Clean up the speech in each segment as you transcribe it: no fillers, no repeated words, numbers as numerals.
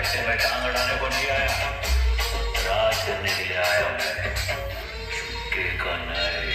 ऐसे में टांग अड़ाने को नहीं आया, राज करने के लिए आया मैं, के का नहीं।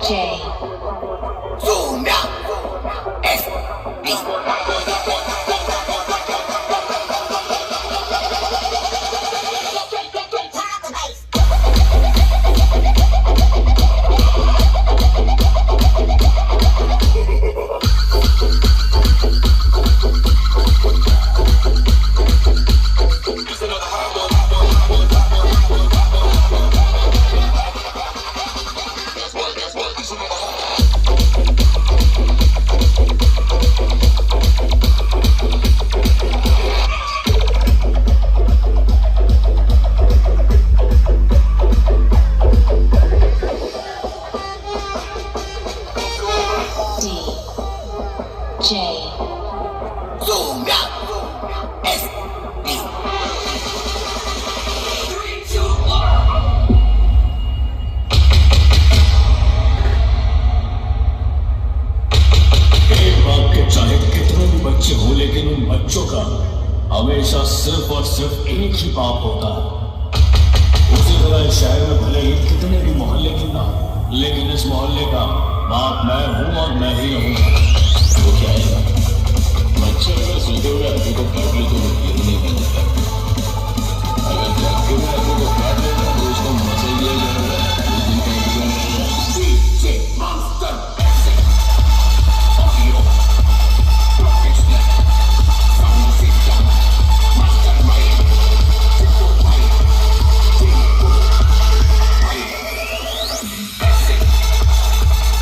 J. Zoom out. S. B. J. Zoom out. S. B. 3, 2, 1. एक बाप के चाहे कितने भी बच्चे हो, लेकिन उन बच्चों का हमेशा सिर्फ और सिर्फ एक ही बाप होता है। उसी तरह इस शहर में भले ही कितने भी मोहल्ले क्यों ना, लेकिन इस मोहल्ले का बाप मैं हूँ और मैं ही रहूंगा। वो क्या है? बच्चे अगर सोते हुए आदमी को काट ले तो वो गिर नहीं बनता। अगर जागते हुए आदमी को काट लेगा तो उसको मजा ही दिया जाएगा। उस दिन का इंतजार रहेगा। DJ Monster Audio Professional Sound System Mastermind Triple Fire Triple Fire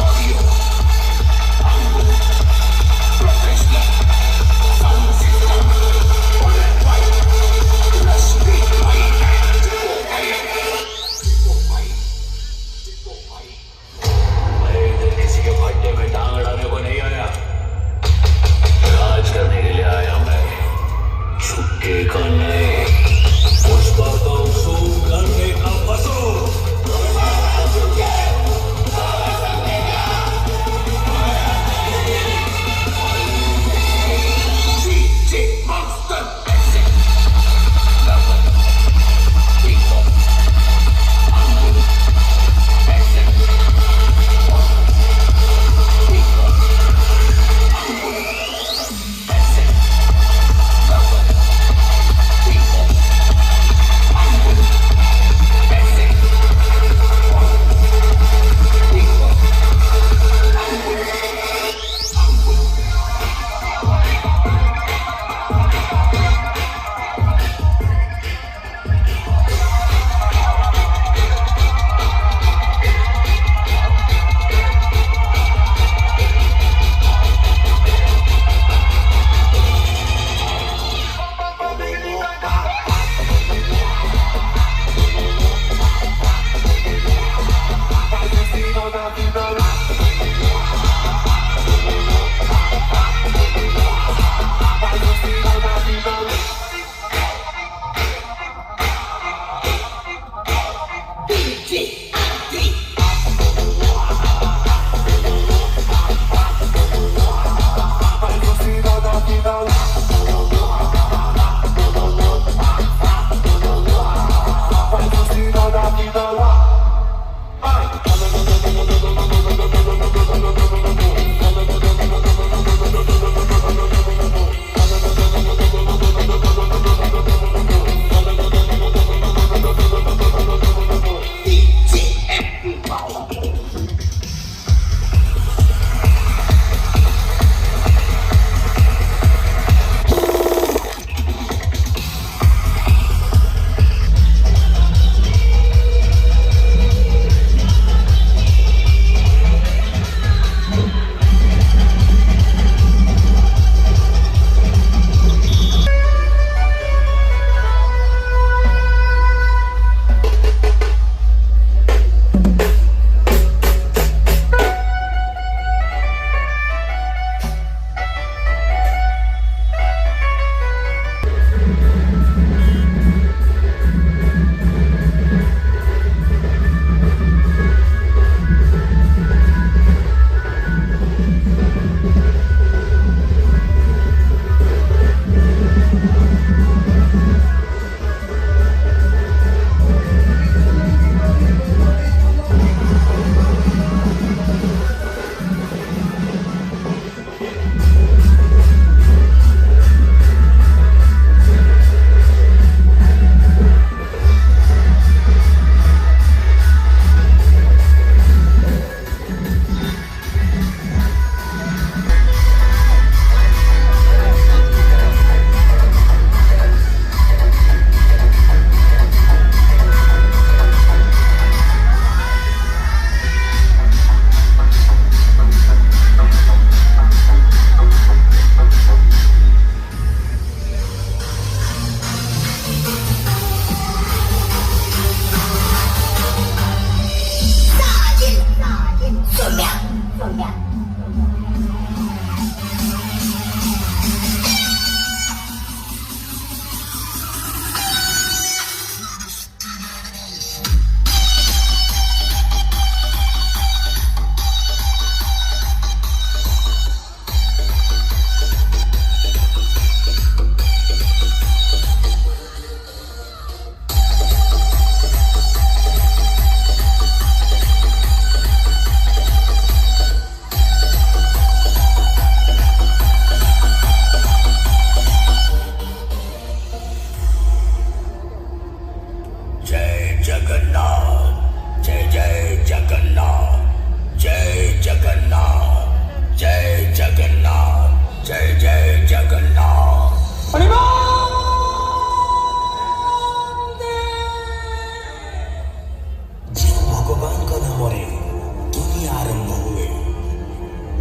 Audio Professional Sound System Bullet Fire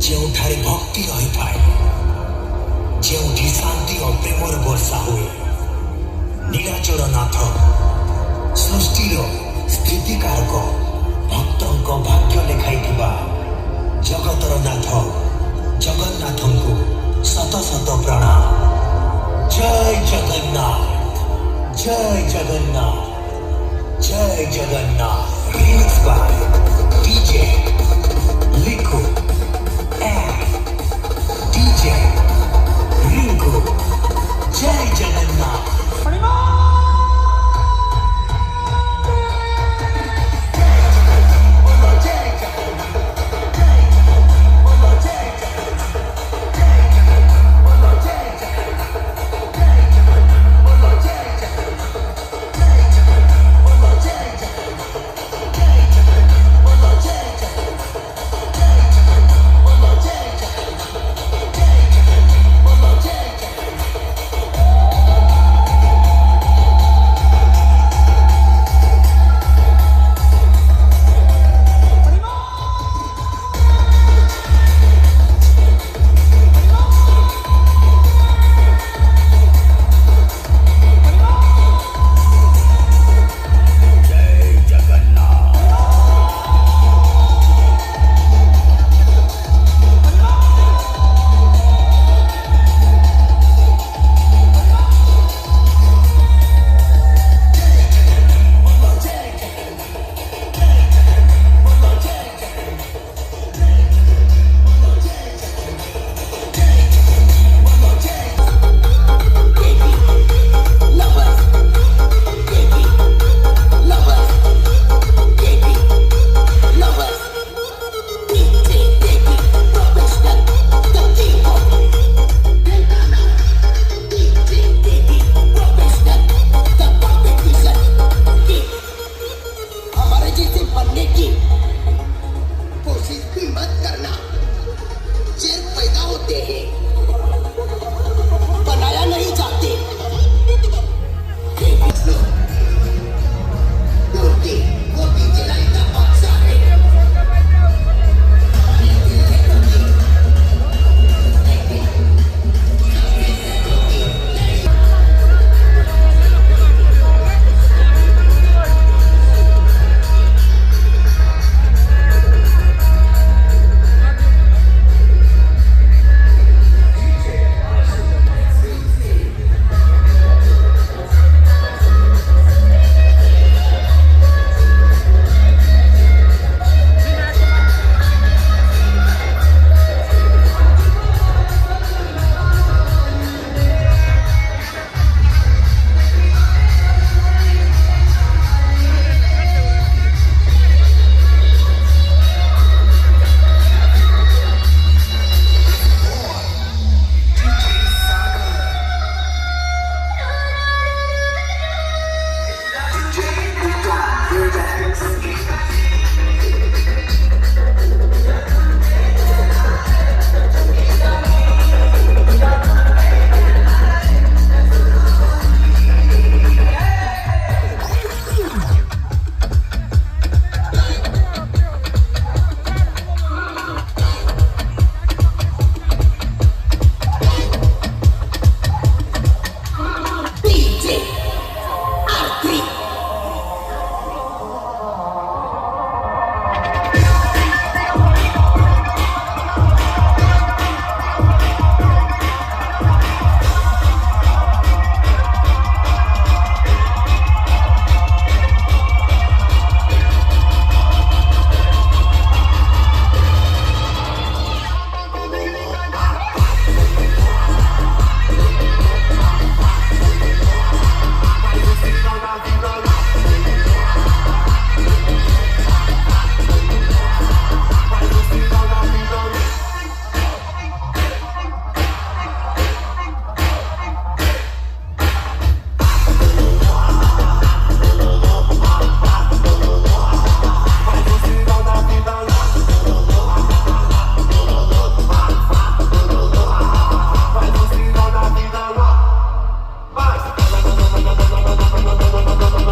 ଯେଉଁଠାରେ ଭକ୍ତି ରହିଥାଏ, ଯେଉଁଠି ଶାନ୍ତି ଓ ପ୍ରେମର ବର୍ଷା ହୁଏ, ନୀଳାଚଳ ନାଥ ସୃଷ୍ଟିର ସ୍ଥିତିକାରକ ଭକ୍ତଙ୍କ ଭାଗ୍ୟ ଲେଖାଇଥିବା ଜଗତର ନାଥ ଜଗନ୍ନାଥଙ୍କୁ ଶତ ଶତ ପ୍ରଣାମ। ଜୟ ଜଗନ୍ନାଥ, ଜୟ ଜଗନ୍ନାଥ, ଜୟ ଜଗନ୍ନାଥ। Remix by DJ